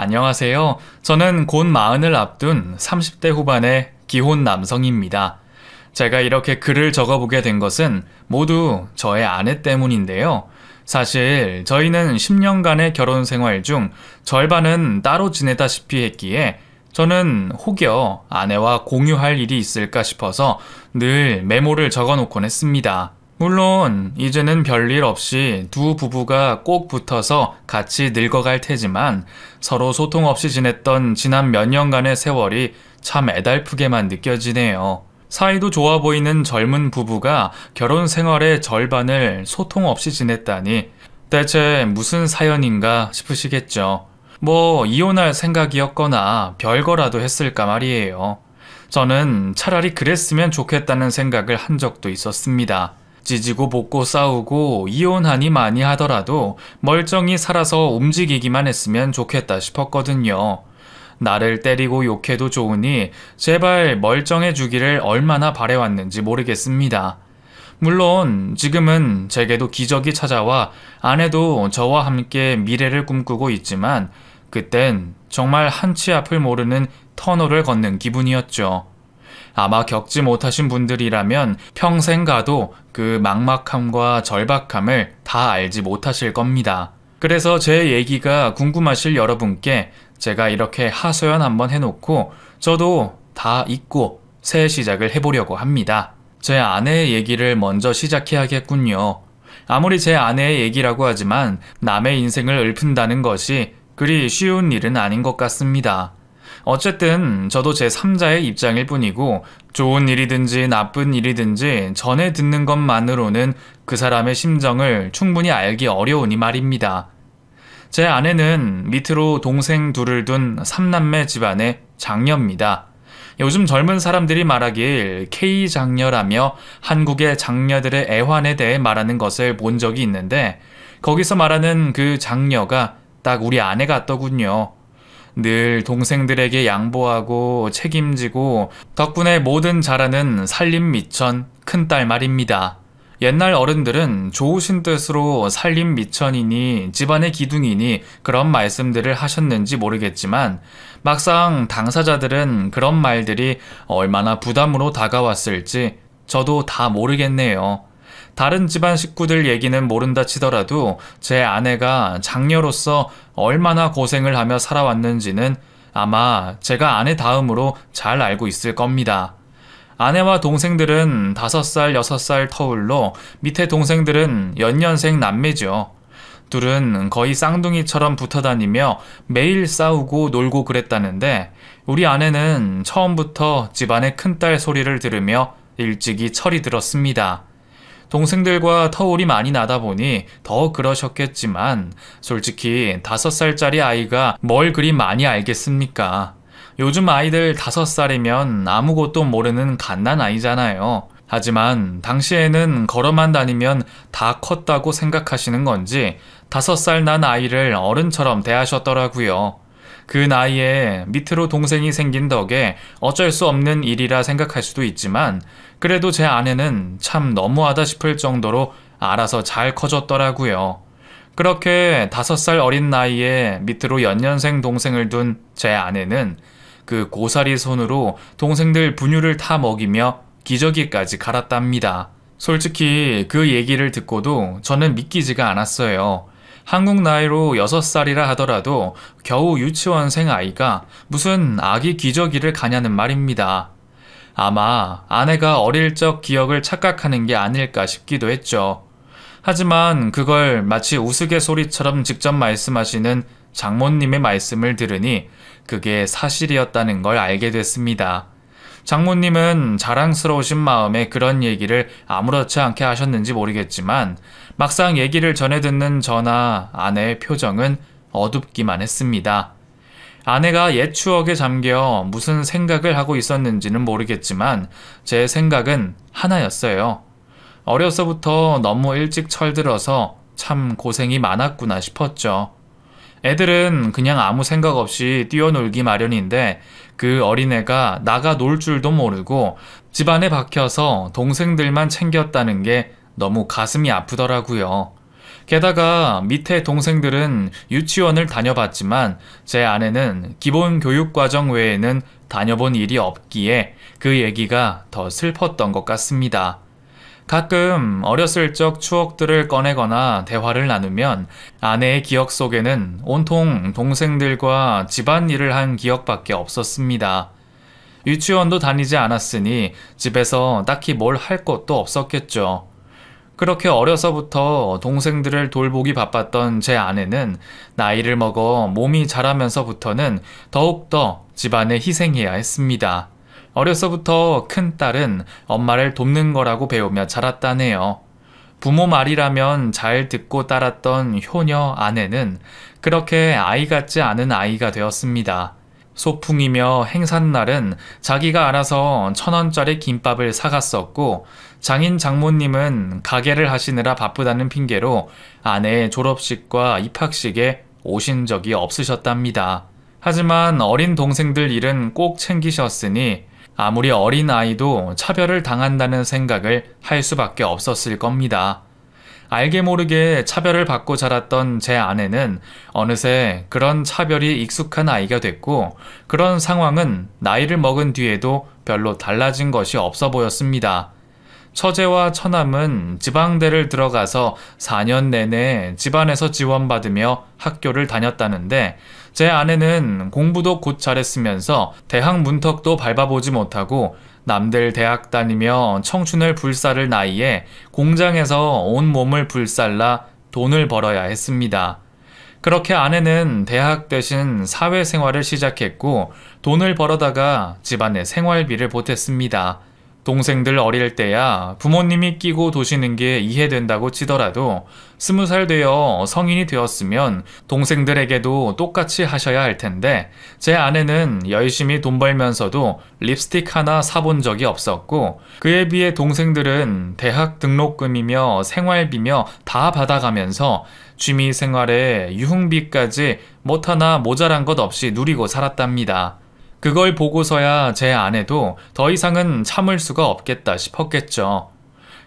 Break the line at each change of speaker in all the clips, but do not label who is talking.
안녕하세요. 저는 곧 마흔을 앞둔 30대 후반의 기혼 남성입니다. 제가 이렇게 글을 적어보게 된 것은 모두 저의 아내 때문인데요. 사실 저희는 10년간의 결혼 생활 중 절반은 따로 지내다시피 했기에 저는 혹여 아내와 공유할 일이 있을까 싶어서 늘 메모를 적어놓곤 했습니다. 물론 이제는 별일 없이 두 부부가 꼭 붙어서 같이 늙어갈 테지만 서로 소통 없이 지냈던 지난 몇 년간의 세월이 참 애달프게만 느껴지네요. 사이도 좋아 보이는 젊은 부부가 결혼 생활의 절반을 소통 없이 지냈다니 대체 무슨 사연인가 싶으시겠죠. 뭐 이혼할 생각이었거나 별거라도 했을까 말이에요. 저는 차라리 그랬으면 좋겠다는 생각을 한 적도 있었습니다. 찢고 볶고 싸우고 이혼하니 많이 하더라도 멀쩡히 살아서 움직이기만 했으면 좋겠다 싶었거든요. 나를 때리고 욕해도 좋으니 제발 멀쩡해 주기를 얼마나 바래왔는지 모르겠습니다. 물론 지금은 제게도 기적이 찾아와 아내도 저와 함께 미래를 꿈꾸고 있지만 그땐 정말 한치 앞을 모르는 터널을 걷는 기분이었죠. 아마 겪지 못하신 분들이라면 평생 가도 그 막막함과 절박함을 다 알지 못하실 겁니다. 그래서 제 얘기가 궁금하실 여러분께 제가 이렇게 하소연 한번 해놓고 저도 다 잊고 새 시작을 해보려고 합니다. 제 아내의 얘기를 먼저 시작해야겠군요. 아무리 제 아내의 얘기라고 하지만 남의 인생을 읊는다는 것이 그리 쉬운 일은 아닌 것 같습니다. 어쨌든 저도 제3자의 입장일 뿐이고 좋은 일이든지 나쁜 일이든지 전해 듣는 것만으로는 그 사람의 심정을 충분히 알기 어려우니 말입니다. 제 아내는 밑으로 동생 둘을 둔 3남매 집안의 장녀입니다. 요즘 젊은 사람들이 말하길 K장녀라며 한국의 장녀들의 애환에 대해 말하는 것을 본 적이 있는데 거기서 말하는 그 장녀가 딱 우리 아내 같더군요. 늘 동생들에게 양보하고 책임지고 덕분에 뭐든 잘하는 살림미천 큰딸 말입니다. 옛날 어른들은 좋으신 뜻으로 살림미천이니 집안의 기둥이니 그런 말씀들을 하셨는지 모르겠지만 막상 당사자들은 그런 말들이 얼마나 부담으로 다가왔을지 저도 다 모르겠네요. 다른 집안 식구들 얘기는 모른다 치더라도 제 아내가 장녀로서 얼마나 고생을 하며 살아왔는지는 아마 제가 아내 다음으로 잘 알고 있을 겁니다. 아내와 동생들은 5살, 6살 터울로 밑에 동생들은 연년생 남매죠. 둘은 거의 쌍둥이처럼 붙어다니며 매일 싸우고 놀고 그랬다는데 우리 아내는 처음부터 집안의 큰딸 소리를 들으며 일찍이 철이 들었습니다. 동생들과 터울이 많이 나다 보니 더 그러셨겠지만 솔직히 5살짜리 아이가 뭘 그리 많이 알겠습니까? 요즘 아이들 5살이면 아무것도 모르는 갓난 아이잖아요. 하지만 당시에는 걸어만 다니면 다 컸다고 생각하시는 건지 5살 난 아이를 어른처럼 대하셨더라고요. 그 나이에 밑으로 동생이 생긴 덕에 어쩔 수 없는 일이라 생각할 수도 있지만 그래도 제 아내는 참 너무하다 싶을 정도로 알아서 잘 커졌더라고요. 그렇게 5살 어린 나이에 밑으로 연년생 동생을 둔 제 아내는 그 고사리 손으로 동생들 분유를 타 먹이며 기저귀까지 갈았답니다. 솔직히 그 얘기를 듣고도 저는 믿기지가 않았어요. 한국 나이로 6살이라 하더라도 겨우 유치원생 아이가 무슨 아기 기저귀를 가냐는 말입니다. 아마 아내가 어릴 적 기억을 착각하는 게 아닐까 싶기도 했죠. 하지만 그걸 마치 우스갯소리처럼 직접 말씀하시는 장모님의 말씀을 들으니 그게 사실이었다는 걸 알게 됐습니다. 장모님은 자랑스러우신 마음에 그런 얘기를 아무렇지 않게 하셨는지 모르겠지만 막상 얘기를 전해 듣는 저나 아내의 표정은 어둡기만 했습니다. 아내가 옛 추억에 잠겨 무슨 생각을 하고 있었는지는 모르겠지만 제 생각은 하나였어요. 어려서부터 너무 일찍 철들어서 참 고생이 많았구나 싶었죠. 애들은 그냥 아무 생각 없이 뛰어놀기 마련인데 그 어린애가 나가 놀 줄도 모르고 집안에 박혀서 동생들만 챙겼다는 게 너무 가슴이 아프더라고요. 게다가 밑에 동생들은 유치원을 다녀봤지만 제 아내는 기본 교육과정 외에는 다녀본 일이 없기에 그 얘기가 더 슬펐던 것 같습니다. 가끔 어렸을 적 추억들을 꺼내거나 대화를 나누면 아내의 기억 속에는 온통 동생들과 집안일을 한 기억밖에 없었습니다. 유치원도 다니지 않았으니 집에서 딱히 뭘 할 것도 없었겠죠. 그렇게 어려서부터 동생들을 돌보기 바빴던 제 아내는 나이를 먹어 몸이 자라면서부터는 더욱더 집안에 희생해야 했습니다. 어려서부터 큰 딸은 엄마를 돕는 거라고 배우며 자랐다네요. 부모 말이라면 잘 듣고 따랐던 효녀 아내는 그렇게 아이 같지 않은 아이가 되었습니다. 소풍이며 행사날은 자기가 알아서 1,000원짜리 김밥을 사갔었고 장인 장모님은 가게를 하시느라 바쁘다는 핑계로 아내의 졸업식과 입학식에 오신 적이 없으셨답니다. 하지만 어린 동생들 일은 꼭 챙기셨으니 아무리 어린 아이도 차별을 당한다는 생각을 할 수밖에 없었을 겁니다. 알게 모르게 차별을 받고 자랐던 제 아내는 어느새 그런 차별이 익숙한 아이가 됐고 그런 상황은 나이를 먹은 뒤에도 별로 달라진 것이 없어 보였습니다. 처제와 처남은 지방대를 들어가서 4년 내내 집안에서 지원받으며 학교를 다녔다는데 제 아내는 공부도 곧 잘했으면서 대학 문턱도 밟아보지 못하고 남들 대학 다니며 청춘을 불살을 나이에 공장에서 온몸을 불살라 돈을 벌어야 했습니다. 그렇게 아내는 대학 대신 사회생활을 시작했고 돈을 벌어다가 집안의 생활비를 보탰습니다. 동생들 어릴 때야 부모님이 끼고 도시는 게 이해된다고 치더라도 20살 되어 성인이 되었으면 동생들에게도 똑같이 하셔야 할 텐데 제 아내는 열심히 돈 벌면서도 립스틱 하나 사본 적이 없었고 그에 비해 동생들은 대학 등록금이며 생활비며 다 받아가면서 취미생활에 유흥비까지 못 하나 모자란 것 없이 누리고 살았답니다. 그걸 보고서야 제 아내도 더 이상은 참을 수가 없겠다 싶었겠죠.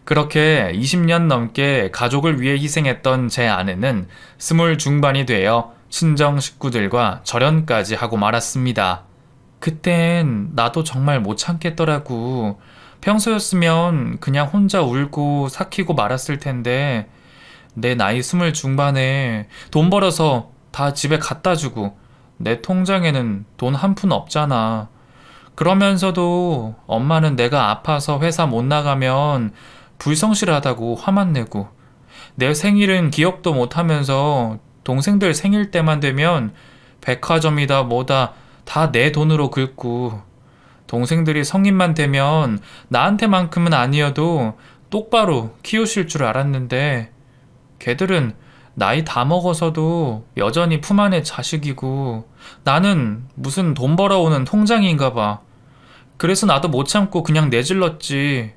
그렇게 20년 넘게 가족을 위해 희생했던 제 아내는 20 중반이 되어 친정 식구들과 절연까지 하고 말았습니다. 그땐 나도 정말 못 참겠더라고. 평소였으면 그냥 혼자 울고 삭히고 말았을 텐데 내 나이 20 중반에 돈 벌어서 다 집에 갖다 주고 내 통장에는 돈 한 푼 없잖아. 그러면서도 엄마는 내가 아파서 회사 못 나가면 불성실하다고 화만 내고 내 생일은 기억도 못 하면서 동생들 생일 때만 되면 백화점이다 뭐다 다 내 돈으로 긁고 동생들이 성인만 되면 나한테만큼은 아니어도 똑바로 키우실 줄 알았는데 걔들은 나이 다 먹어서도 여전히 품 안의 자식이고 나는 무슨 돈 벌어오는 통장인가 봐. 그래서 나도 못 참고 그냥 내질렀지.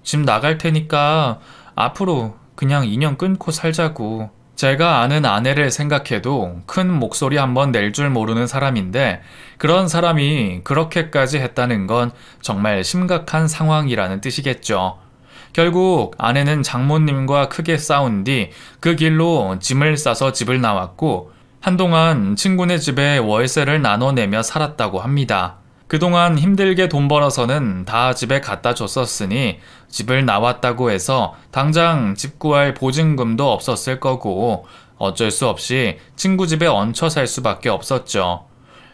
집 나갈 테니까 앞으로 그냥 인연 끊고 살자고. 제가 아는 아내를 생각해도 큰 목소리 한번 낼 줄 모르는 사람인데 그런 사람이 그렇게까지 했다는 건 정말 심각한 상황이라는 뜻이겠죠. 결국 아내는 장모님과 크게 싸운 뒤 그 길로 짐을 싸서 집을 나왔고 한동안 친구네 집에 월세를 나눠내며 살았다고 합니다. 그동안 힘들게 돈 벌어서는 다 집에 갖다 줬었으니 집을 나왔다고 해서 당장 집 구할 보증금도 없었을 거고 어쩔 수 없이 친구 집에 얹혀 살 수밖에 없었죠.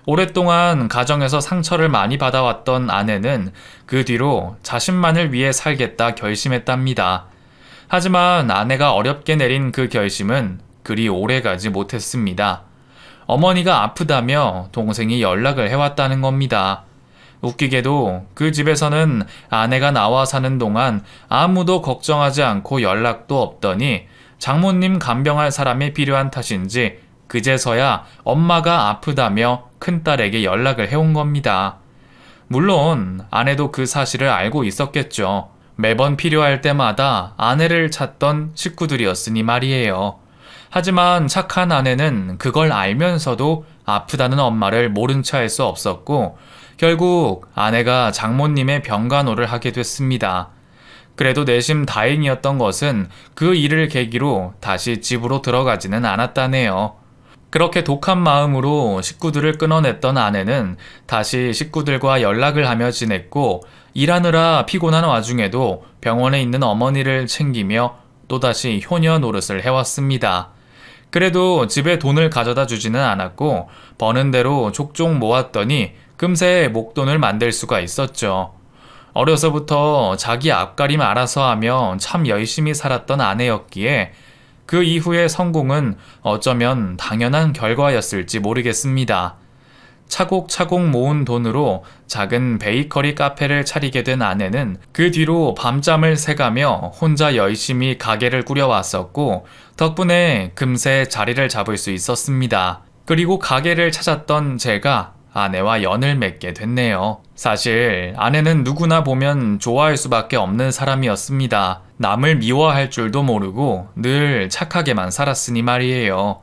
오랫동안 가정에서 상처를 많이 받아왔던 아내는 그 뒤로 자신만을 위해 살겠다 결심했답니다. 하지만 아내가 어렵게 내린 그 결심은 그리 오래가지 못했습니다. 어머니가 아프다며 동생이 연락을 해왔다는 겁니다. 웃기게도 그 집에서는 아내가 나와 사는 동안 아무도 걱정하지 않고 연락도 없더니 장모님 간병할 사람이 필요한 탓인지 그제서야 엄마가 아프다며 큰딸에게 연락을 해온 겁니다. 물론 아내도 그 사실을 알고 있었겠죠. 매번 필요할 때마다 아내를 찾던 식구들이었으니 말이에요. 하지만 착한 아내는 그걸 알면서도 아프다는 엄마를 모른 체 할 수 없었고 결국 아내가 장모님의 병간호를 하게 됐습니다. 그래도 내심 다행이었던 것은 그 일을 계기로 다시 집으로 들어가지는 않았다네요. 그렇게 독한 마음으로 식구들을 끊어냈던 아내는 다시 식구들과 연락을 하며 지냈고, 일하느라 피곤한 와중에도 병원에 있는 어머니를 챙기며 또다시 효녀 노릇을 해왔습니다. 그래도 집에 돈을 가져다 주지는 않았고, 버는 대로 족족 모았더니 금세 목돈을 만들 수가 있었죠. 어려서부터 자기 앞가림 알아서 하며 참 열심히 살았던 아내였기에 그 이후의 성공은 어쩌면 당연한 결과였을지 모르겠습니다. 차곡차곡 모은 돈으로 작은 베이커리 카페를 차리게 된 아내는 그 뒤로 밤잠을 새가며 혼자 열심히 가게를 꾸려왔었고, 덕분에 금세 자리를 잡을 수 있었습니다. 그리고 가게를 찾았던 제가 아내와 연을 맺게 됐네요. 사실 아내는 누구나 보면 좋아할 수밖에 없는 사람이었습니다. 남을 미워할 줄도 모르고 늘 착하게만 살았으니 말이에요.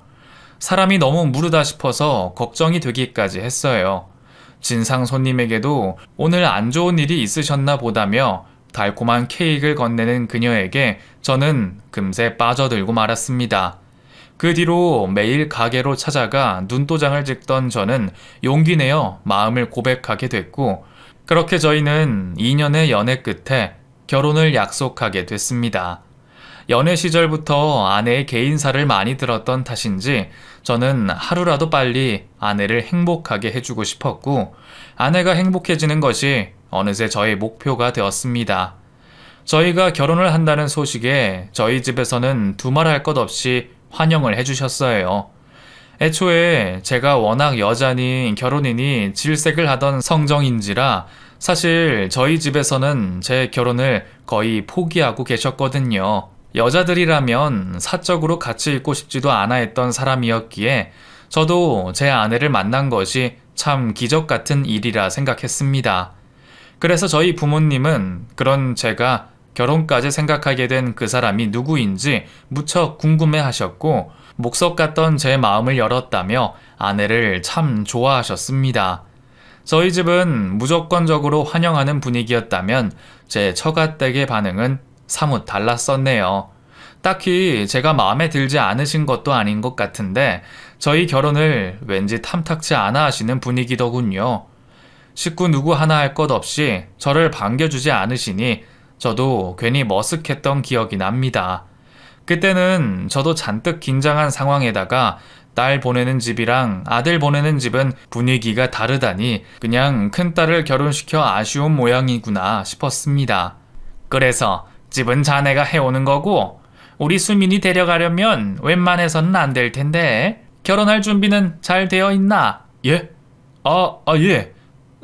사람이 너무 무르다 싶어서 걱정이 되기까지 했어요. 진상 손님에게도 오늘 안 좋은 일이 있으셨나 보다며 달콤한 케이크를 건네는 그녀에게 저는 금세 빠져들고 말았습니다. 그 뒤로 매일 가게로 찾아가 눈도장을 찍던 저는 용기 내어 마음을 고백하게 됐고, 그렇게 저희는 2년의 연애 끝에 결혼을 약속하게 됐습니다. 연애 시절부터 아내의 개인사를 많이 들었던 탓인지 저는 하루라도 빨리 아내를 행복하게 해주고 싶었고, 아내가 행복해지는 것이 어느새 저의 목표가 되었습니다. 저희가 결혼을 한다는 소식에 저희 집에서는 두말할 것 없이 환영을 해주셨어요. 애초에 제가 워낙 여자니 결혼이니 질색을 하던 성정인지라 사실 저희 집에서는 제 결혼을 거의 포기하고 계셨거든요. 여자들이라면 사적으로 같이 있고 싶지도 않아 했던 사람이었기에 저도 제 아내를 만난 것이 참 기적 같은 일이라 생각했습니다. 그래서 저희 부모님은 그런 제가 결혼까지 생각하게 된 그 사람이 누구인지 무척 궁금해 하셨고, 목석 같던 제 마음을 열었다며 아내를 참 좋아하셨습니다. 저희 집은 무조건적으로 환영하는 분위기였다면 제 처가댁의 반응은 사뭇 달랐었네요. 딱히 제가 마음에 들지 않으신 것도 아닌 것 같은데 저희 결혼을 왠지 탐탁치 않아 하시는 분위기더군요. 식구 누구 하나 할 것 없이 저를 반겨주지 않으시니 저도 괜히 머쓱했던 기억이 납니다. 그때는 저도 잔뜩 긴장한 상황에다가 딸 보내는 집이랑 아들 보내는 집은 분위기가 다르다니 그냥 큰딸을 결혼시켜 아쉬운 모양이구나 싶었습니다. 그래서 집은 자네가 해오는 거고 우리 수민이 데려가려면 웬만해서는 안 될 텐데 결혼할 준비는 잘 되어 있나? 예? 예.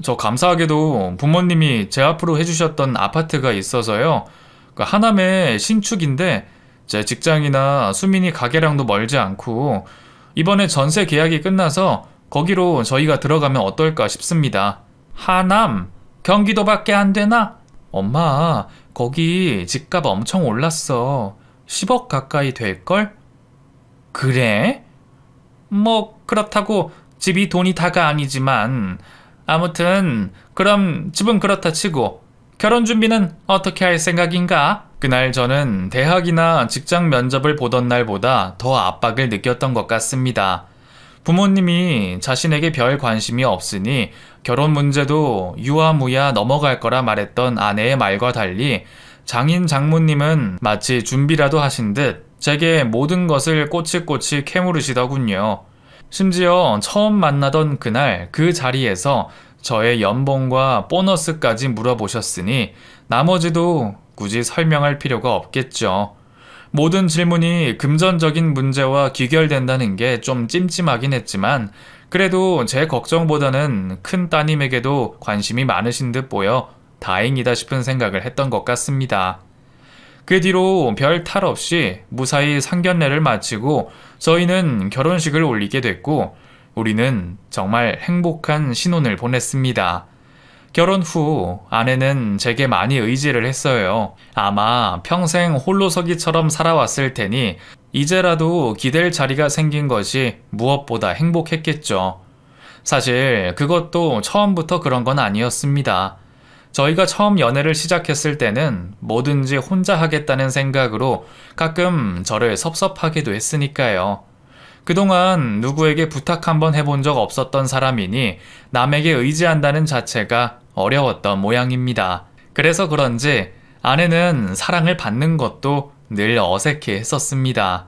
저 감사하게도 부모님이 제 앞으로 해주셨던 아파트가 있어서요. 그 하남의 신축인데 제 직장이나 수민이 가게랑도 멀지 않고 이번에 전세 계약이 끝나서 거기로 저희가 들어가면 어떨까 싶습니다. 하남? 경기도밖에 안 되나? 엄마, 거기 집값 엄청 올랐어. 10억 가까이 될걸? 그래? 뭐 그렇다고 집이 돈이 다가 아니지만 아무튼 그럼 집은 그렇다 치고 결혼 준비는 어떻게 할 생각인가? 그날 저는 대학이나 직장 면접을 보던 날보다 더 압박을 느꼈던 것 같습니다. 부모님이 자신에게 별 관심이 없으니 결혼 문제도 유아무야 넘어갈 거라 말했던 아내의 말과 달리 장인 장모님은 마치 준비라도 하신 듯 제게 모든 것을 꼬치꼬치 캐물으시더군요. 심지어 처음 만나던 그날 그 자리에서 저의 연봉과 보너스까지 물어보셨으니 나머지도 굳이 설명할 필요가 없겠죠. 모든 질문이 금전적인 문제와 귀결된다는 게 좀 찜찜하긴 했지만 그래도 제 걱정보다는 큰 따님에게도 관심이 많으신 듯 보여 다행이다 싶은 생각을 했던 것 같습니다. 그 뒤로 별 탈 없이 무사히 상견례를 마치고 저희는 결혼식을 올리게 됐고 우리는 정말 행복한 신혼을 보냈습니다. 결혼 후 아내는 제게 많이 의지를 했어요. 아마 평생 홀로서기처럼 살아왔을 테니 이제라도 기댈 자리가 생긴 것이 무엇보다 행복했겠죠. 사실 그것도 처음부터 그런 건 아니었습니다. 저희가 처음 연애를 시작했을 때는 뭐든지 혼자 하겠다는 생각으로 가끔 저를 섭섭하게도 했으니까요. 그동안 누구에게 부탁 한번 해본 적 없었던 사람이니 남에게 의지한다는 자체가 어려웠던 모양입니다. 그래서 그런지 아내는 사랑을 받는 것도 늘 어색해 했었습니다.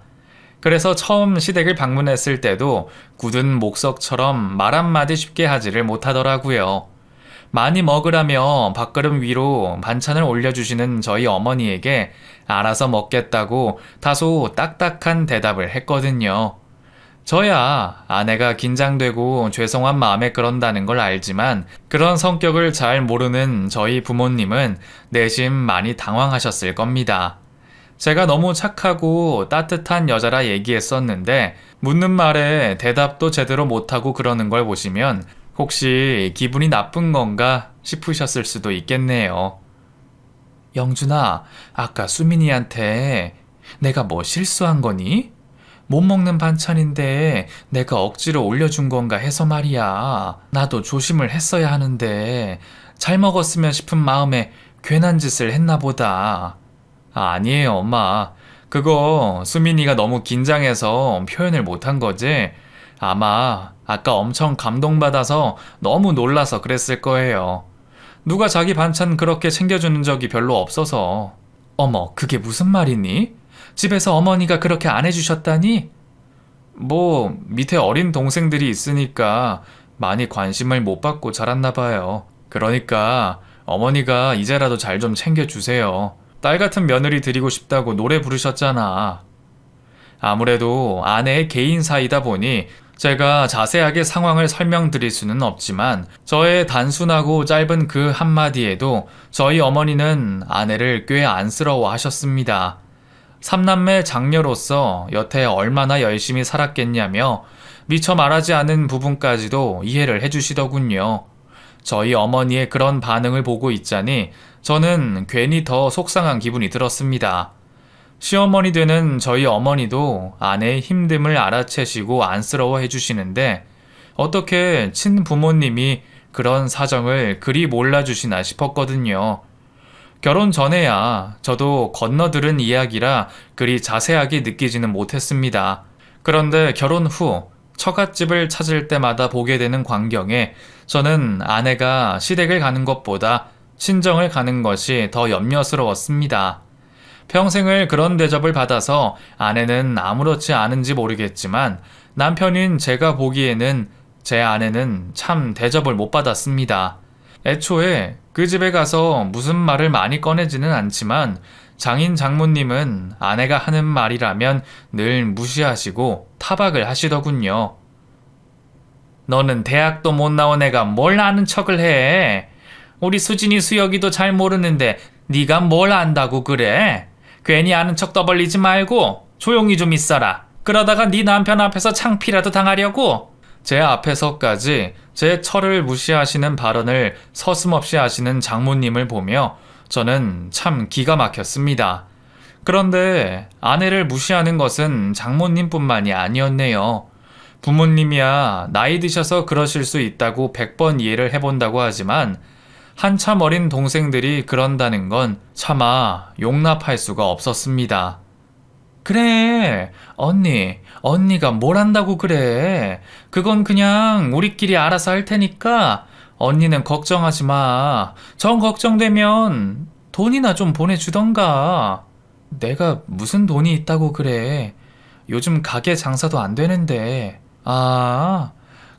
그래서 처음 시댁을 방문했을 때도 굳은 목석처럼 말 한마디 쉽게 하지를 못하더라고요. 많이 먹으라며 밥그릇 위로 반찬을 올려주시는 저희 어머니에게 알아서 먹겠다고 다소 딱딱한 대답을 했거든요. 저야 아내가 긴장되고 죄송한 마음에 그런다는 걸 알지만 그런 성격을 잘 모르는 저희 부모님은 내심 많이 당황하셨을 겁니다. 제가 너무 착하고 따뜻한 여자라 얘기했었는데 묻는 말에 대답도 제대로 못하고 그러는 걸 보시면 혹시 기분이 나쁜 건가 싶으셨을 수도 있겠네요. 영준아, 아까 수민이한테 내가 뭐 실수한 거니? 못 먹는 반찬인데 내가 억지로 올려준 건가 해서 말이야. 나도 조심을 했어야 하는데 잘 먹었으면 싶은 마음에 괜한 짓을 했나 보다. 아니에요, 엄마. 그거 수민이가 너무 긴장해서 표현을 못한 거지? 아마 아까 엄청 감동받아서 너무 놀라서 그랬을 거예요. 누가 자기 반찬 그렇게 챙겨주는 적이 별로 없어서. 어머, 그게 무슨 말이니? 집에서 어머니가 그렇게 안 해주셨다니? 뭐 밑에 어린 동생들이 있으니까 많이 관심을 못 받고 자랐나 봐요. 그러니까 어머니가 이제라도 잘 좀 챙겨주세요. 딸 같은 며느리 드리고 싶다고 노래 부르셨잖아. 아무래도 아내의 개인 사이다 보니 제가 자세하게 상황을 설명드릴 수는 없지만 저의 단순하고 짧은 그 한마디에도 저희 어머니는 아내를 꽤 안쓰러워 하셨습니다. 삼남매 장녀로서 여태 얼마나 열심히 살았겠냐며 미처 말하지 않은 부분까지도 이해를 해주시더군요. 저희 어머니의 그런 반응을 보고 있자니 저는 괜히 더 속상한 기분이 들었습니다. 시어머니 되는 저희 어머니도 아내의 힘듦을 알아채시고 안쓰러워 해주시는데 어떻게 친부모님이 그런 사정을 그리 몰라주시나 싶었거든요. 결혼 전에야 저도 건너들은 이야기라 그리 자세하게 느끼지는 못했습니다. 그런데 결혼 후 처갓집을 찾을 때마다 보게 되는 광경에 저는 아내가 시댁을 가는 것보다 친정을 가는 것이 더 염려스러웠습니다. 평생을 그런 대접을 받아서 아내는 아무렇지 않은지 모르겠지만 남편인 제가 보기에는 제 아내는 참 대접을 못 받았습니다. 애초에 그 집에 가서 무슨 말을 많이 꺼내지는 않지만 장인 장모님은 아내가 하는 말이라면 늘 무시하시고 타박을 하시더군요. 너는 대학도 못 나온 애가 뭘 아는 척을 해? 우리 수진이 수혁이도 잘 모르는데 네가 뭘 안다고 그래? 괜히 아는 척 떠벌리지 말고 조용히 좀 있어라. 그러다가 네 남편 앞에서 창피라도 당하려고? 제 앞에서까지 제 철을 무시하시는 발언을 서슴없이 하시는 장모님을 보며 저는 참 기가 막혔습니다. 그런데 아내를 무시하는 것은 장모님뿐만이 아니었네요. 부모님이야 나이 드셔서 그러실 수 있다고 100번 이해를 해본다고 하지만 한참 어린 동생들이 그런다는 건 차마 용납할 수가 없었습니다. 그래, 언니가 뭘 한다고 그래. 그건 그냥 우리끼리 알아서 할 테니까 언니는 걱정하지 마. 정 걱정되면 돈이나 좀 보내주던가. 내가 무슨 돈이 있다고 그래. 요즘 가게 장사도 안 되는데. 아,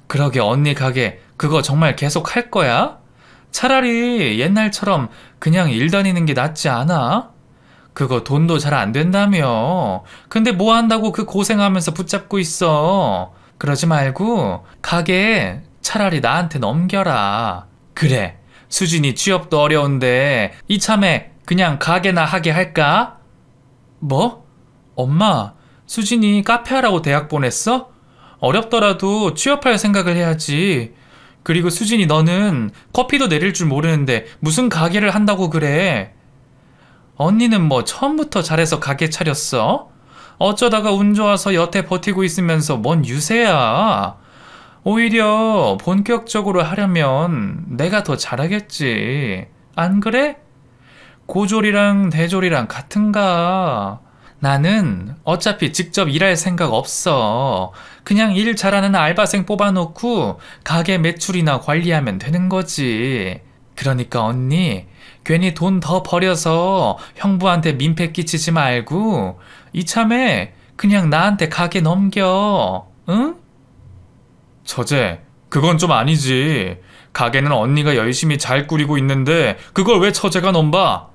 그러게 언니 가게 그거 정말 계속 할 거야? 차라리 옛날처럼 그냥 일 다니는 게 낫지 않아? 그거 돈도 잘 안 된다며. 근데 뭐 한다고 그 고생하면서 붙잡고 있어. 그러지 말고 가게 차라리 나한테 넘겨라. 그래, 수진이 취업도 어려운데 이참에 그냥 가게나 하게 할까? 뭐? 엄마, 수진이 카페 하라고 대학 보냈어? 어렵더라도 취업할 생각을 해야지. 그리고 수진이 너는 커피도 내릴 줄 모르는데 무슨 가게를 한다고 그래? 언니는 뭐 처음부터 잘해서 가게 차렸어? 어쩌다가 운 좋아서 여태 버티고 있으면서 뭔 유세야. 오히려 본격적으로 하려면 내가 더 잘하겠지. 안 그래? 고졸이랑 대졸이랑 같은가? 나는 어차피 직접 일할 생각 없어. 그냥 일 잘하는 알바생 뽑아놓고 가게 매출이나 관리하면 되는 거지. 그러니까 언니, 괜히 돈 더 버려서 형부한테 민폐 끼치지 말고 이참에 그냥 나한테 가게 넘겨. 응? 처제, 그건 좀 아니지. 가게는 언니가 열심히 잘 꾸리고 있는데 그걸 왜 처제가 넘봐?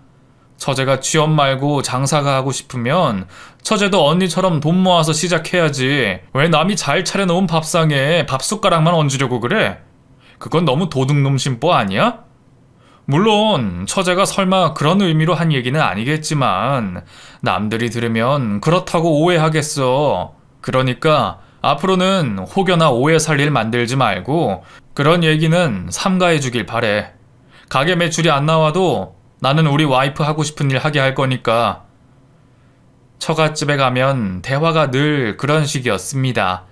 처제가 취업 말고 장사가 하고 싶으면 처제도 언니처럼 돈 모아서 시작해야지. 왜 남이 잘 차려놓은 밥상에 밥숟가락만 얹으려고 그래? 그건 너무 도둑놈 심보 아니야? 물론 처제가 설마 그런 의미로 한 얘기는 아니겠지만 남들이 들으면 그렇다고 오해하겠어. 그러니까 앞으로는 혹여나 오해 살 일 만들지 말고 그런 얘기는 삼가해 주길 바래. 가게 매출이 안 나와도 나는 우리 와이프 하고 싶은 일 하게 할 거니까. 처갓집에 가면 대화가 늘 그런 식이었습니다.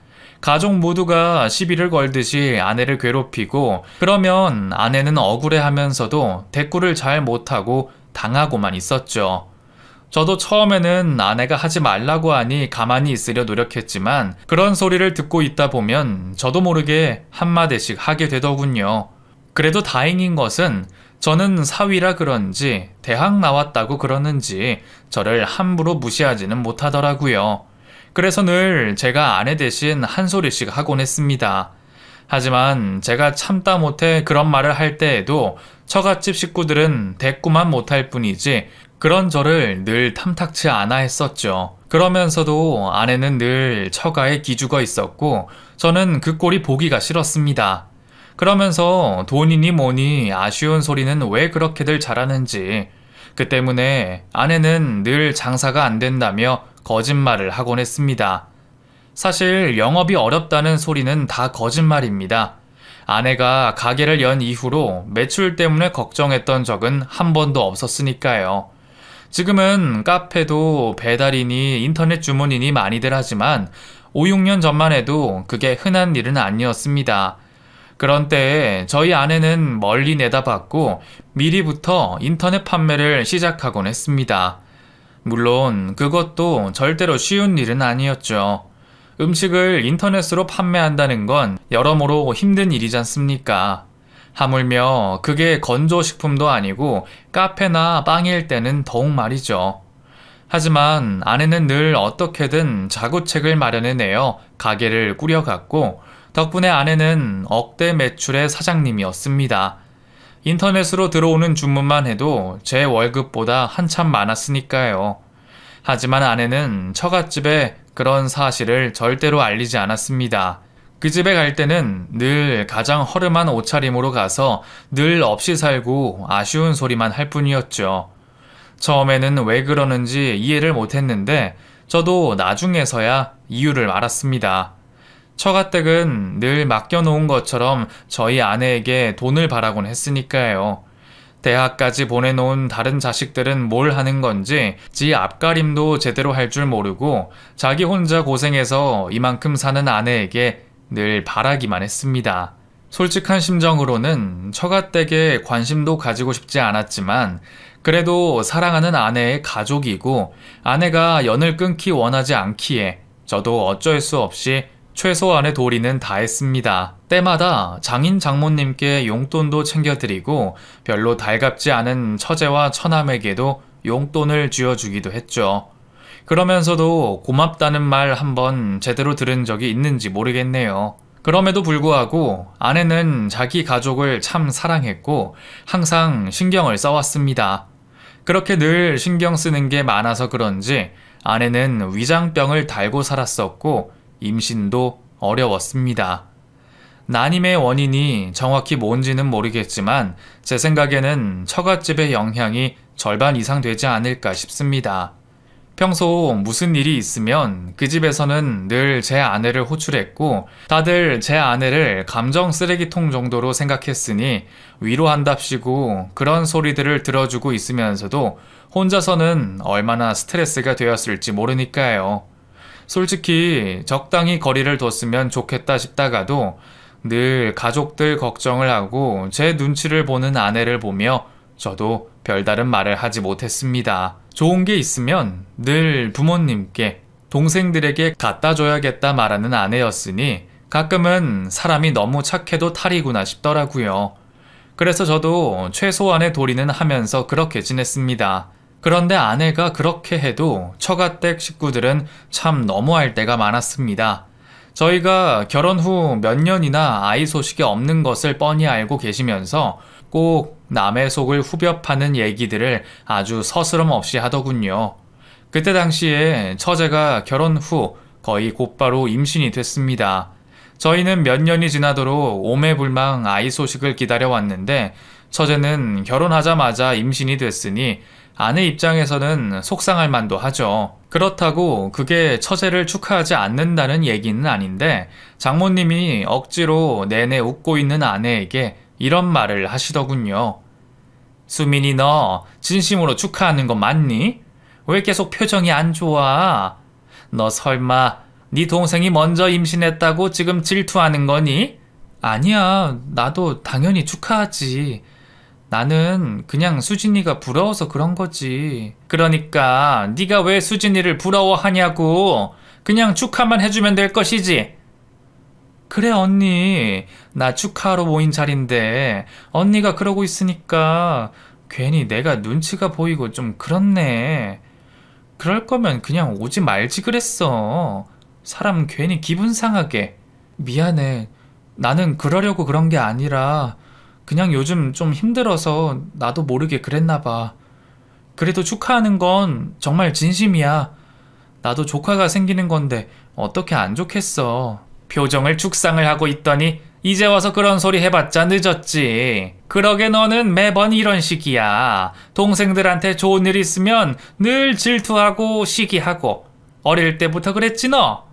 가족 모두가 시비를 걸듯이 아내를 괴롭히고 그러면 아내는 억울해하면서도 대꾸를 잘 못하고 당하고만 있었죠. 저도 처음에는 아내가 하지 말라고 하니 가만히 있으려 노력했지만 그런 소리를 듣고 있다 보면 저도 모르게 한마디씩 하게 되더군요. 그래도 다행인 것은 저는 사위라 그런지 대학 나왔다고 그러는지 저를 함부로 무시하지는 못하더라고요. 그래서 늘 제가 아내 대신 한 소리씩 하곤 했습니다. 하지만 제가 참다 못해 그런 말을 할 때에도 처갓집 식구들은 대꾸만 못할 뿐이지 그런 저를 늘 탐탁치 않아 했었죠. 그러면서도 아내는 늘 처가에 기죽어 있었고 저는 그 꼴이 보기가 싫었습니다. 그러면서 돈이니 뭐니 아쉬운 소리는 왜 그렇게들 잘하는지 그 때문에 아내는 늘 장사가 안 된다며 거짓말을 하곤 했습니다. 사실 영업이 어렵다는 소리는 다 거짓말입니다. 아내가 가게를 연 이후로 매출 때문에 걱정했던 적은 한 번도 없었으니까요. 지금은 카페도 배달이니 인터넷 주문이니 많이들 하지만 5, 6년 전만 해도 그게 흔한 일은 아니었습니다. 그런 때에 저희 아내는 멀리 내다봤고 미리부터 인터넷 판매를 시작하곤 했습니다. 물론 그것도 절대로 쉬운 일은 아니었죠. 음식을 인터넷으로 판매한다는 건 여러모로 힘든 일이지 않습니까? 하물며 그게 건조식품도 아니고 카페나 빵일 때는 더욱 말이죠. 하지만 아내는 늘 어떻게든 자구책을 마련해내어 가게를 꾸려갔고 덕분에 아내는 억대 매출의 사장님이었습니다. 인터넷으로 들어오는 주문만 해도 제 월급보다 한참 많았으니까요. 하지만 아내는 처갓집에 그런 사실을 절대로 알리지 않았습니다. 그 집에 갈 때는 늘 가장 허름한 옷차림으로 가서 늘 없이 살고 아쉬운 소리만 할 뿐이었죠. 처음에는 왜 그러는지 이해를 못했는데 저도 나중에서야 이유를 알았습니다. 처가댁은 늘 맡겨놓은 것처럼 저희 아내에게 돈을 바라곤 했으니까요. 대학까지 보내놓은 다른 자식들은 뭘 하는 건지 지 앞가림도 제대로 할 줄 모르고 자기 혼자 고생해서 이만큼 사는 아내에게 늘 바라기만 했습니다. 솔직한 심정으로는 처가댁에 관심도 가지고 싶지 않았지만 그래도 사랑하는 아내의 가족이고 아내가 연을 끊기 원하지 않기에 저도 어쩔 수 없이 최소한의 도리는 다했습니다. 때마다 장인 장모님께 용돈도 챙겨드리고 별로 달갑지 않은 처제와 처남에게도 용돈을 쥐어주기도 했죠. 그러면서도 고맙다는 말 한번 제대로 들은 적이 있는지 모르겠네요. 그럼에도 불구하고 아내는 자기 가족을 참 사랑했고 항상 신경을 써왔습니다. 그렇게 늘 신경 쓰는 게 많아서 그런지 아내는 위장병을 달고 살았었고 임신도 어려웠습니다. 난임의 원인이 정확히 뭔지는 모르겠지만 제 생각에는 처갓집의 영향이 절반 이상 되지 않을까 싶습니다. 평소 무슨 일이 있으면 그 집에서는 늘 제 아내를 호출했고 다들 제 아내를 감정 쓰레기통 정도로 생각했으니 위로한답시고 그런 소리들을 들어주고 있으면서도 혼자서는 얼마나 스트레스가 되었을지 모르니까요. 솔직히 적당히 거리를 뒀으면 좋겠다 싶다가도 늘 가족들 걱정을 하고 제 눈치를 보는 아내를 보며 저도 별다른 말을 하지 못했습니다. 좋은 게 있으면 늘 부모님께, 동생들에게 갖다 줘야겠다 말하는 아내였으니 가끔은 사람이 너무 착해도 탈이구나 싶더라고요. 그래서 저도 최소한의 도리는 하면서 그렇게 지냈습니다. 그런데 아내가 그렇게 해도 처가댁 식구들은 참 너무할 때가 많았습니다. 저희가 결혼 후 몇 년이나 아이 소식이 없는 것을 뻔히 알고 계시면서 꼭 남의 속을 후벼 파는 얘기들을 아주 서스럼 없이 하더군요. 그때 당시에 처제가 결혼 후 거의 곧바로 임신이 됐습니다. 저희는 몇 년이 지나도록 오매불망 아이 소식을 기다려왔는데 처제는 결혼하자마자 임신이 됐으니 아내 입장에서는 속상할 만도 하죠. 그렇다고 그게 처제를 축하하지 않는다는 얘기는 아닌데 장모님이 억지로 내내 웃고 있는 아내에게 이런 말을 하시더군요. 수민이 너 진심으로 축하하는 거 맞니? 왜 계속 표정이 안 좋아? 너 설마 네 동생이 먼저 임신했다고 지금 질투하는 거니? 아니야, 나도 당연히 축하하지. 나는 그냥 수진이가 부러워서 그런 거지. 그러니까 네가 왜 수진이를 부러워하냐고. 그냥 축하만 해주면 될 것이지. 그래 언니, 나 축하하러 모인 자리인데 언니가 그러고 있으니까 괜히 내가 눈치가 보이고 좀 그렇네. 그럴 거면 그냥 오지 말지 그랬어. 사람 괜히 기분 상하게. 미안해. 나는 그러려고 그런 게 아니라 그냥 요즘 좀 힘들어서 나도 모르게 그랬나 봐. 그래도 축하하는 건 정말 진심이야. 나도 조카가 생기는 건데 어떻게 안 좋겠어. 표정을 죽상을 하고 있더니 이제 와서 그런 소리 해봤자 늦었지. 그러게 너는 매번 이런 식이야. 동생들한테 좋은 일 있으면 늘 질투하고 시기하고. 어릴 때부터 그랬지 너?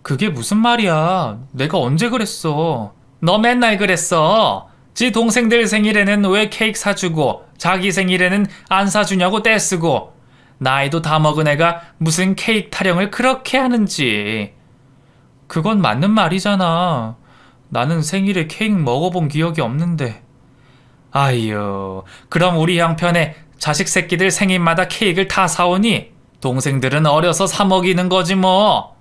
그게 무슨 말이야. 내가 언제 그랬어. 너 맨날 그랬어. 지 동생들 생일에는 왜 케이크 사주고 자기 생일에는 안 사주냐고 떼쓰고. 나이도 다 먹은 애가 무슨 케이크 타령을 그렇게 하는지. 그건 맞는 말이잖아. 나는 생일에 케이크 먹어본 기억이 없는데. 아유, 그럼 우리 형편에 자식 새끼들 생일마다 케이크를 다 사오니 동생들은 어려서 사 먹이는 거지 뭐.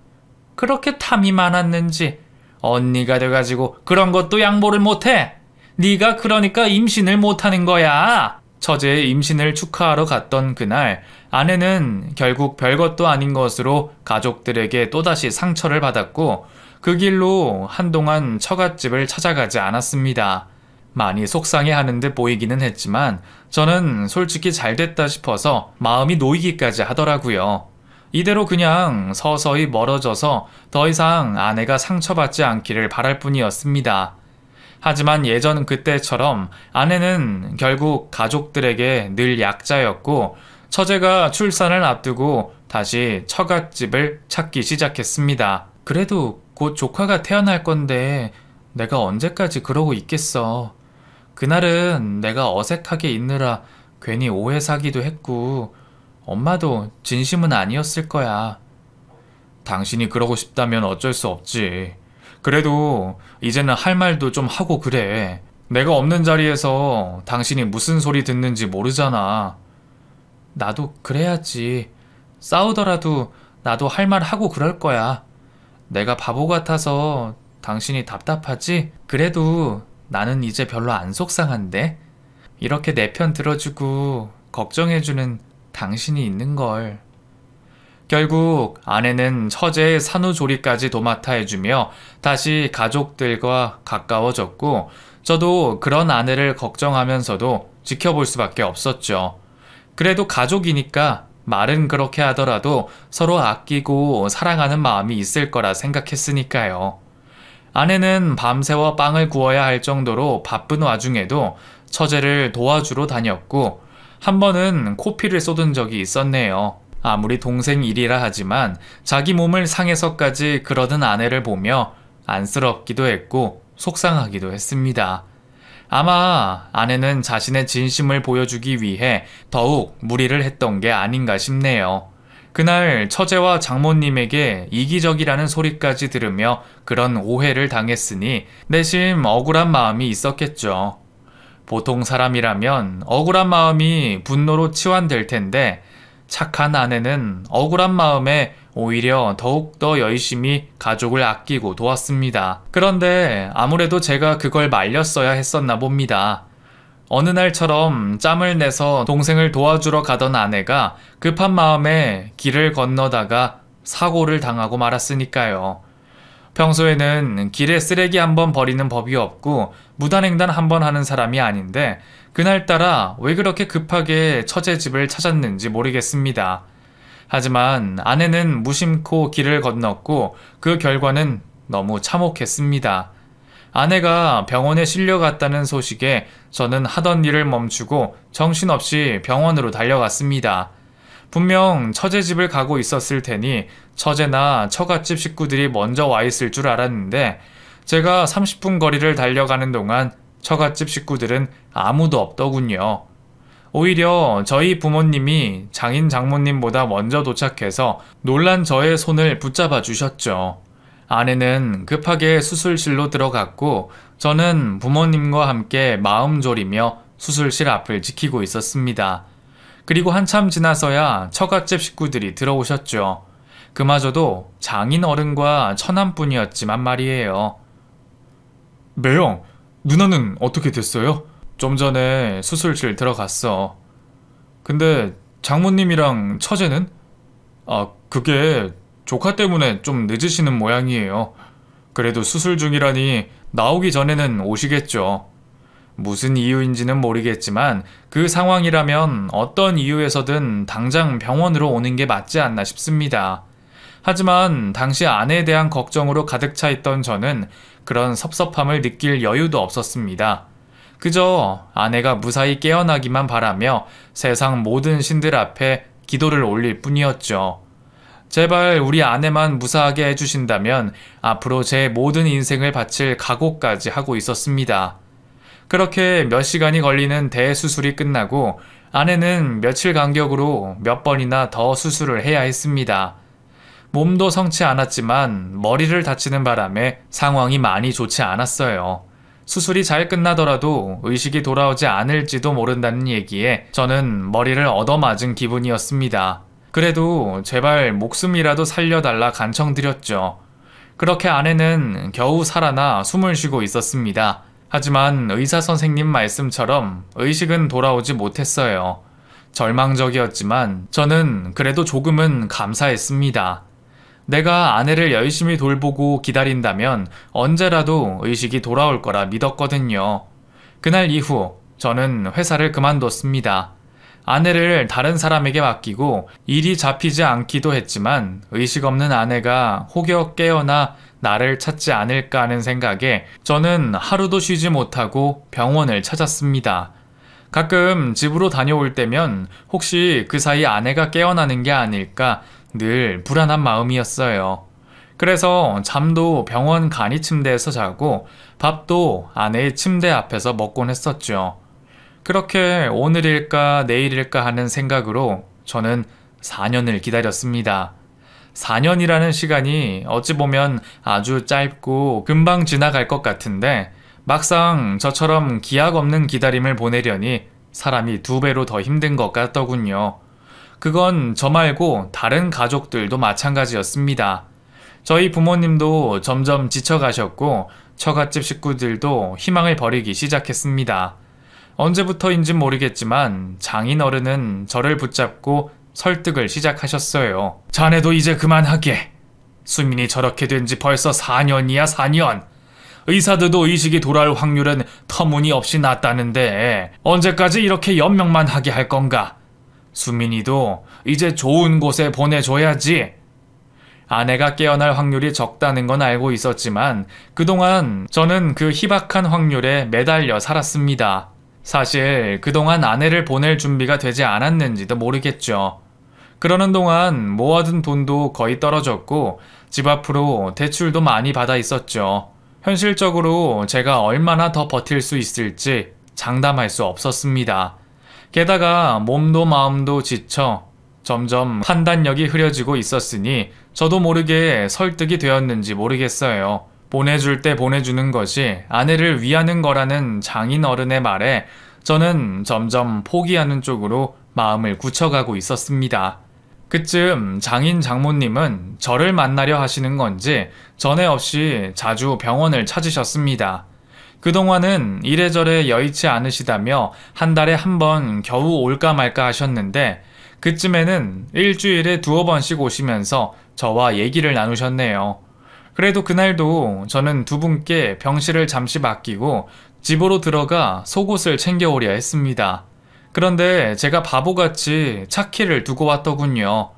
그렇게 탐이 많았는지 언니가 돼가지고 그런 것도 양보를 못해. 네가 그러니까 임신을 못하는 거야. 처제의 임신을 축하하러 갔던 그날 아내는 결국 별것도 아닌 것으로 가족들에게 또다시 상처를 받았고 그 길로 한동안 처갓집을 찾아가지 않았습니다. 많이 속상해하는 듯 보이기는 했지만 저는 솔직히 잘 됐다 싶어서 마음이 놓이기까지 하더라고요. 이대로 그냥 서서히 멀어져서 더 이상 아내가 상처받지 않기를 바랄 뿐이었습니다. 하지만 예전 그때처럼 아내는 결국 가족들에게 늘 약자였고 처제가 출산을 앞두고 다시 처갓집을 찾기 시작했습니다. 그래도 곧 조카가 태어날 건데 내가 언제까지 그러고 있겠어. 그날은 내가 어색하게 있느라 괜히 오해 사기도 했고 엄마도 진심은 아니었을 거야. 당신이 그러고 싶다면 어쩔 수 없지. 그래도 이제는 할 말도 좀 하고 그래. 내가 없는 자리에서 당신이 무슨 소리 듣는지 모르잖아. 나도 그래야지. 싸우더라도 나도 할 말 하고 그럴 거야. 내가 바보 같아서 당신이 답답하지? 그래도 나는 이제 별로 안 속상한데? 이렇게 내 편 들어주고 걱정해주는 당신이 있는걸. 결국 아내는 처제의 산후조리까지 도맡아 해주며 다시 가족들과 가까워졌고 저도 그런 아내를 걱정하면서도 지켜볼 수밖에 없었죠. 그래도 가족이니까 말은 그렇게 하더라도 서로 아끼고 사랑하는 마음이 있을 거라 생각했으니까요. 아내는 밤새워 빵을 구워야 할 정도로 바쁜 와중에도 처제를 도와주러 다녔고 한 번은 코피를 쏟은 적이 있었네요. 아무리 동생 일이라 하지만 자기 몸을 상해서까지 그러던 아내를 보며 안쓰럽기도 했고 속상하기도 했습니다. 아마 아내는 자신의 진심을 보여주기 위해 더욱 무리를 했던 게 아닌가 싶네요. 그날 처제와 장모님에게 이기적이라는 소리까지 들으며 그런 오해를 당했으니 내심 억울한 마음이 있었겠죠. 보통 사람이라면 억울한 마음이 분노로 치환될 텐데 착한 아내는 억울한 마음에 오히려 더욱더 열심히 가족을 아끼고 도왔습니다. 그런데 아무래도 제가 그걸 말렸어야 했었나 봅니다. 어느 날처럼 짬을 내서 동생을 도와주러 가던 아내가 급한 마음에 길을 건너다가 사고를 당하고 말았으니까요. 평소에는 길에 쓰레기 한번 버리는 법이 없고 무단횡단 한번 하는 사람이 아닌데 그날따라 왜 그렇게 급하게 처제 집을 찾았는지 모르겠습니다. 하지만 아내는 무심코 길을 건넜고 그 결과는 너무 참혹했습니다. 아내가 병원에 실려갔다는 소식에 저는 하던 일을 멈추고 정신없이 병원으로 달려갔습니다. 분명 처제 집을 가고 있었을 테니 처제나 처갓집 식구들이 먼저 와 있을 줄 알았는데 제가 30분 거리를 달려가는 동안 처갓집 식구들은 아무도 없더군요. 오히려 저희 부모님이 장인 장모님보다 먼저 도착해서 놀란 저의 손을 붙잡아 주셨죠. 아내는 급하게 수술실로 들어갔고 저는 부모님과 함께 마음 졸이며 수술실 앞을 지키고 있었습니다. 그리고 한참 지나서야 처갓집 식구들이 들어오셨죠. 그마저도 장인 어른과 처남뿐이었지만 말이에요. 매영, 누나는 어떻게 됐어요? 좀 전에 수술실 들어갔어. 근데 장모님이랑 처제는? 그게 조카 때문에 좀 늦으시는 모양이에요. 그래도 수술 중이라니 나오기 전에는 오시겠죠. 무슨 이유인지는 모르겠지만 그 상황이라면 어떤 이유에서든 당장 병원으로 오는 게 맞지 않나 싶습니다. 하지만 당시 아내에 대한 걱정으로 가득 차 있던 저는 그런 섭섭함을 느낄 여유도 없었습니다. 그저 아내가 무사히 깨어나기만 바라며 세상 모든 신들 앞에 기도를 올릴 뿐이었죠. 제발 우리 아내만 무사하게 해주신다면 앞으로 제 모든 인생을 바칠 각오까지 하고 있었습니다. 그렇게 몇 시간이 걸리는 대수술이 끝나고 아내는 며칠 간격으로 몇 번이나 더 수술을 해야 했습니다. 몸도 성치 않았지만 머리를 다치는 바람에 상황이 많이 좋지 않았어요. 수술이 잘 끝나더라도 의식이 돌아오지 않을지도 모른다는 얘기에 저는 머리를 얻어맞은 기분이었습니다. 그래도 제발 목숨이라도 살려달라 간청드렸죠. 그렇게 아내는 겨우 살아나 숨을 쉬고 있었습니다. 하지만 의사 선생님 말씀처럼 의식은 돌아오지 못했어요. 절망적이었지만 저는 그래도 조금은 감사했습니다. 내가 아내를 열심히 돌보고 기다린다면 언제라도 의식이 돌아올 거라 믿었거든요. 그날 이후 저는 회사를 그만뒀습니다. 아내를 다른 사람에게 맡기고 일이 잡히지 않기도 했지만 의식 없는 아내가 혹여 깨어나 나를 찾지 않을까 하는 생각에 저는 하루도 쉬지 못하고 병원을 찾았습니다. 가끔 집으로 다녀올 때면 혹시 그 사이 아내가 깨어나는 게 아닐까 늘 불안한 마음이었어요. 그래서 잠도 병원 간이 침대에서 자고 밥도 아내의 침대 앞에서 먹곤 했었죠. 그렇게 오늘일까 내일일까 하는 생각으로 저는 4년을 기다렸습니다. 4년이라는 시간이 어찌 보면 아주 짧고 금방 지나갈 것 같은데 막상 저처럼 기약 없는 기다림을 보내려니 사람이 2배로 더 힘든 것 같더군요. 그건 저 말고 다른 가족들도 마찬가지였습니다. 저희 부모님도 점점 지쳐가셨고 처갓집 식구들도 희망을 버리기 시작했습니다. 언제부터인진 모르겠지만 장인어른은 저를 붙잡고 설득을 시작하셨어요. 자네도 이제 그만하게. 수민이 저렇게 된 지 벌써 4년이야 4년. 의사들도 의식이 돌아올 확률은 터무니없이 낮다는데 언제까지 이렇게 연명만 하게 할 건가? 수민이도 이제 좋은 곳에 보내줘야지. 아내가 깨어날 확률이 적다는 건 알고 있었지만 그동안 저는 그 희박한 확률에 매달려 살았습니다. 사실 그동안 아내를 보낼 준비가 되지 않았는지도 모르겠죠. 그러는 동안 모아둔 돈도 거의 떨어졌고 집 앞으로 대출도 많이 받아 있었죠. 현실적으로 제가 얼마나 더 버틸 수 있을지 장담할 수 없었습니다. 게다가 몸도 마음도 지쳐 점점 판단력이 흐려지고 있었으니 저도 모르게 설득이 되었는지 모르겠어요. 보내줄 때 보내주는 것이 아내를 위하는 거라는 장인 어른의 말에 저는 점점 포기하는 쪽으로 마음을 굳혀가고 있었습니다. 그쯤 장인 장모님은 저를 만나려 하시는 건지 전에 없이 자주 병원을 찾으셨습니다. 그동안은 이래저래 여의치 않으시다며 한 달에 한 번 겨우 올까 말까 하셨는데 그쯤에는 일주일에 두어 번씩 오시면서 저와 얘기를 나누셨네요. 그래도 그날도 저는 두 분께 병실을 잠시 맡기고 집으로 들어가 속옷을 챙겨오려 했습니다. 그런데 제가 바보같이 차키를 두고 왔더군요.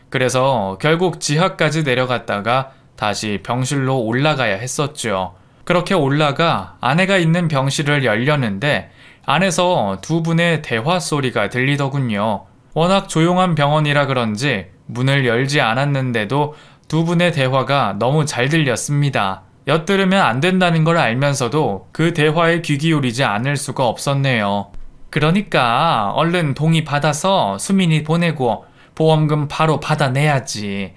그래서 결국 지하까지 내려갔다가 다시 병실로 올라가야 했었죠. 그렇게 올라가 아내가 있는 병실을 열려는데 안에서 두 분의 대화 소리가 들리더군요. 워낙 조용한 병원이라 그런지 문을 열지 않았는데도 두 분의 대화가 너무 잘 들렸습니다. 엿들으면 안 된다는 걸 알면서도 그 대화에 귀 기울이지 않을 수가 없었네요. 그러니까 얼른 동의 받아서 수민이 보내고 보험금 바로 받아내야지.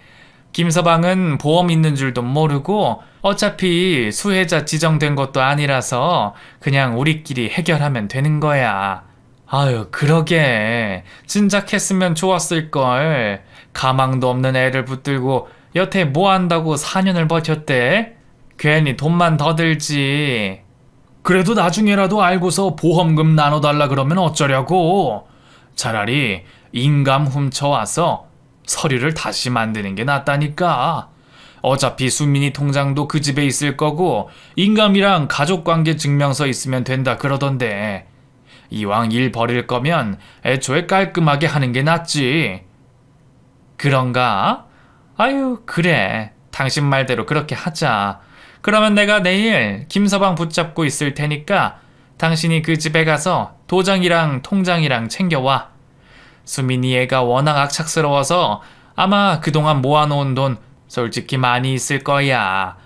김서방은 보험 있는 줄도 모르고 어차피 수혜자 지정된 것도 아니라서 그냥 우리끼리 해결하면 되는 거야. 아유, 그러게. 진작 했으면 좋았을걸. 가망도 없는 애를 붙들고 여태 뭐 한다고 4년을 버텼대? 괜히 돈만 더 들지. 그래도 나중에라도 알고서 보험금 나눠달라 그러면 어쩌려고. 차라리 인감 훔쳐와서 서류를 다시 만드는 게 낫다니까. 어차피 수민이 통장도 그 집에 있을 거고 인감이랑 가족관계 증명서 있으면 된다 그러던데. 이왕 일 벌일 거면 애초에 깔끔하게 하는 게 낫지. 그런가? 아유, 그래. 당신 말대로 그렇게 하자. 그러면 내가 내일 김서방 붙잡고 있을 테니까 당신이 그 집에 가서 도장이랑 통장이랑 챙겨와. 수민이 애가 워낙 악착스러워서 아마 그동안 모아놓은 돈 솔직히 많이 있을 거야.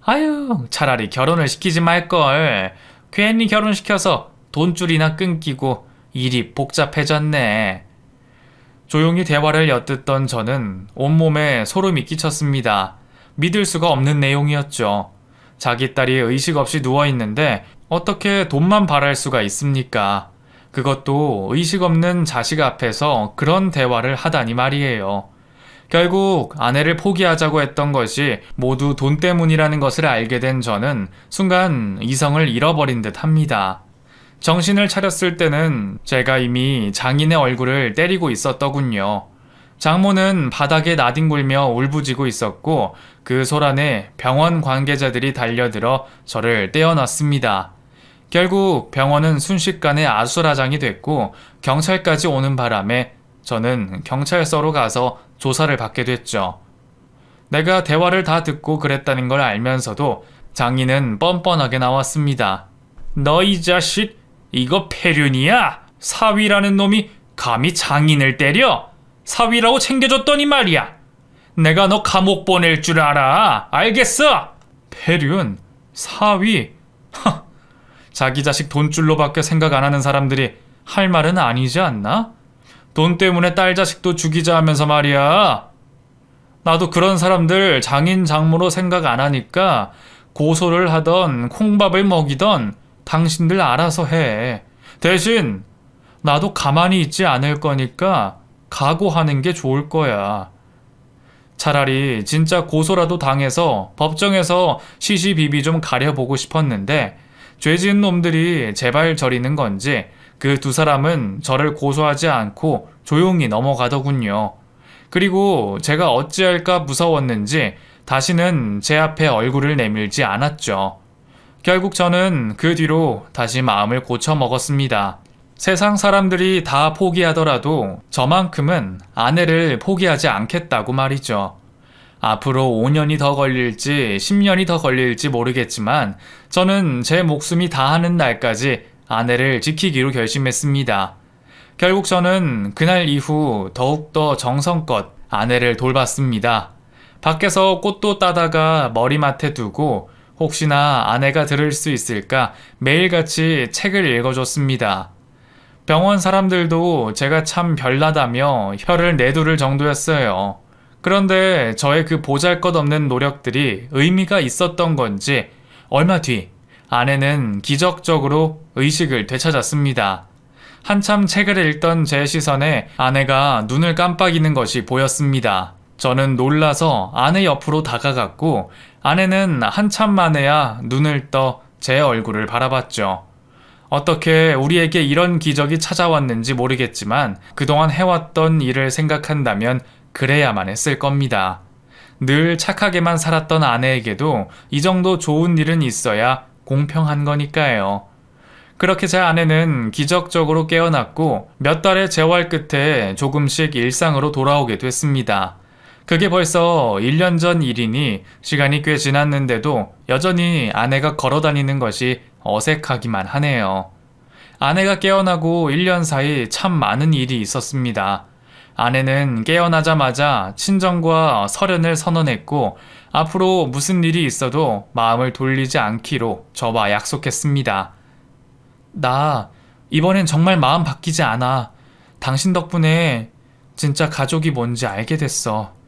아유, 차라리 결혼을 시키지 말걸. 괜히 결혼시켜서 돈줄이나 끊기고 일이 복잡해졌네. 조용히 대화를 엿듣던 저는 온몸에 소름이 끼쳤습니다. 믿을 수가 없는 내용이었죠. 자기 딸이 의식 없이 누워있는데 어떻게 돈만 바랄 수가 있습니까? 그것도 의식 없는 자식 앞에서 그런 대화를 하다니 말이에요. 결국 아내를 포기하자고 했던 것이 모두 돈 때문이라는 것을 알게 된 저는 순간 이성을 잃어버린 듯 합니다. 정신을 차렸을 때는 제가 이미 장인의 얼굴을 때리고 있었더군요. 장모는 바닥에 나뒹굴며 울부짖고 있었고 그 소란에 병원 관계자들이 달려들어 저를 떼어놨습니다. 결국 병원은 순식간에 아수라장이 됐고 경찰까지 오는 바람에 저는 경찰서로 가서 조사를 받게 됐죠. 내가 대화를 다 듣고 그랬다는 걸 알면서도 장인은 뻔뻔하게 나왔습니다. 너 이 자식, 이거 폐륜이야? 사위라는 놈이 감히 장인을 때려? 사위라고 챙겨줬더니 말이야. 내가 너 감옥 보낼 줄 알아. 알겠어? 폐륜? 사위? 하, 자기 자식 돈줄로밖에 생각 안 하는 사람들이 할 말은 아니지 않나? 돈 때문에 딸 자식도 죽이자 하면서 말이야. 나도 그런 사람들 장인 장모로 생각 안 하니까 고소를 하던 콩밥을 먹이던 당신들 알아서 해. 대신 나도 가만히 있지 않을 거니까 각오하는 게 좋을 거야. 차라리 진짜 고소라도 당해서 법정에서 시시비비 좀 가려보고 싶었는데 죄 지은 놈들이 제발 저리는 건지 그 두 사람은 저를 고소하지 않고 조용히 넘어가더군요. 그리고 제가 어찌할까 무서웠는지 다시는 제 앞에 얼굴을 내밀지 않았죠. 결국 저는 그 뒤로 다시 마음을 고쳐 먹었습니다. 세상 사람들이 다 포기하더라도 저만큼은 아내를 포기하지 않겠다고 말이죠. 앞으로 5년이 더 걸릴지 10년이 더 걸릴지 모르겠지만 저는 제 목숨이 다하는 날까지 아내를 지키기로 결심했습니다. 결국 저는 그날 이후 더욱더 정성껏 아내를 돌봤습니다. 밖에서 꽃도 따다가 머리맡에 두고 혹시나 아내가 들을 수 있을까 매일같이 책을 읽어줬습니다. 병원 사람들도 제가 참 별나다며 혀를 내두를 정도였어요. 그런데 저의 그 보잘것없는 노력들이 의미가 있었던 건지 얼마 뒤 아내는 기적적으로 의식을 되찾았습니다. 한참 책을 읽던 제 시선에 아내가 눈을 깜빡이는 것이 보였습니다. 저는 놀라서 아내 옆으로 다가갔고 아내는 한참 만에야 눈을 떠 제 얼굴을 바라봤죠. 어떻게 우리에게 이런 기적이 찾아왔는지 모르겠지만 그동안 해왔던 일을 생각한다면 그래야만 했을 겁니다. 늘 착하게만 살았던 아내에게도 이 정도 좋은 일은 있어야 공평한 거니까요. 그렇게 제 아내는 기적적으로 깨어났고 몇 달의 재활 끝에 조금씩 일상으로 돌아오게 됐습니다. 그게 벌써 1년 전 일이니 시간이 꽤 지났는데도 여전히 아내가 걸어다니는 것이 어색하기만 하네요. 아내가 깨어나고 1년 사이 참 많은 일이 있었습니다. 아내는 깨어나자마자 친정과 설연을 선언했고 앞으로 무슨 일이 있어도 마음을 돌리지 않기로 저와 약속했습니다. 나 이번엔 정말 마음 바뀌지 않아. 당신 덕분에 진짜 가족이 뭔지 알게 됐어.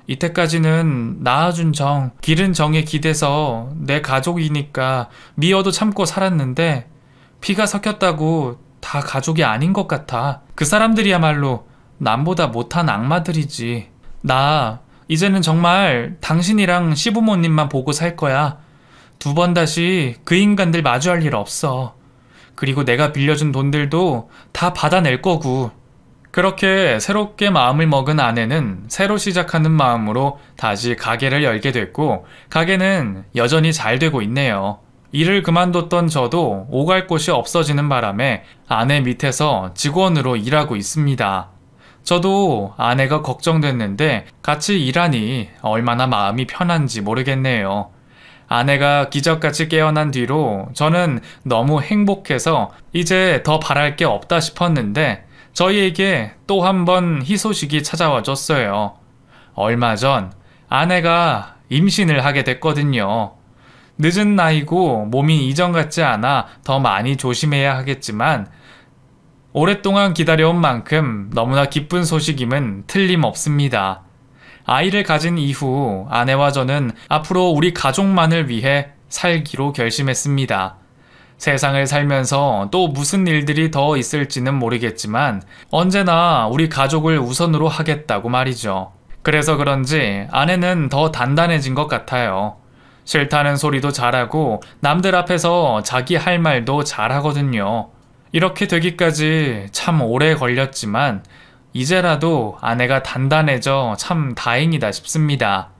이때까지는 낳아준 정, 기른 정에 기대서 내 가족이니까 미워도 참고 살았는데 피가 섞였다고 다 가족이 아닌 것 같아. 그 사람들이야말로 남보다 못한 악마들이지. 나 이제는 정말 당신이랑 시부모님만 보고 살 거야. 2번 다시 그 인간들 마주할 일 없어. 그리고 내가 빌려준 돈들도 다 받아낼 거고. 그렇게 새롭게 마음을 먹은 아내는 새로 시작하는 마음으로 다시 가게를 열게 됐고 가게는 여전히 잘 되고 있네요. 일을 그만뒀던 저도 오갈 곳이 없어지는 바람에 아내 밑에서 직원으로 일하고 있습니다. 저도 아내가 걱정됐는데 같이 일하니 얼마나 마음이 편한지 모르겠네요. 아내가 기적같이 깨어난 뒤로 저는 너무 행복해서 이제 더 바랄 게 없다 싶었는데 저희에게 또 한 번 희소식이 찾아와 줬어요. 얼마 전 아내가 임신을 하게 됐거든요. 늦은 나이고 몸이 이전 같지 않아 더 많이 조심해야 하겠지만 오랫동안 기다려온 만큼 너무나 기쁜 소식임은 틀림없습니다. 아이를 가진 이후 아내와 저는 앞으로 우리 가족만을 위해 살기로 결심했습니다. 세상을 살면서 또 무슨 일들이 더 있을지는 모르겠지만 언제나 우리 가족을 우선으로 하겠다고 말이죠. 그래서 그런지 아내는 더 단단해진 것 같아요. 싫다는 소리도 잘하고 남들 앞에서 자기 할 말도 잘하거든요. 이렇게 되기까지 참 오래 걸렸지만 이제라도 아내가 단단해져 참 다행이다 싶습니다.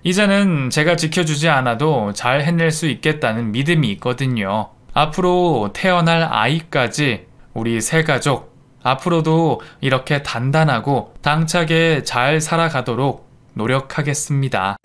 이제는 제가 지켜주지 않아도 잘 해낼 수 있겠다는 믿음이 있거든요. 앞으로 태어날 아이까지 우리 세 가족 앞으로도 이렇게 단단하고 당차게 잘 살아가도록 노력하겠습니다.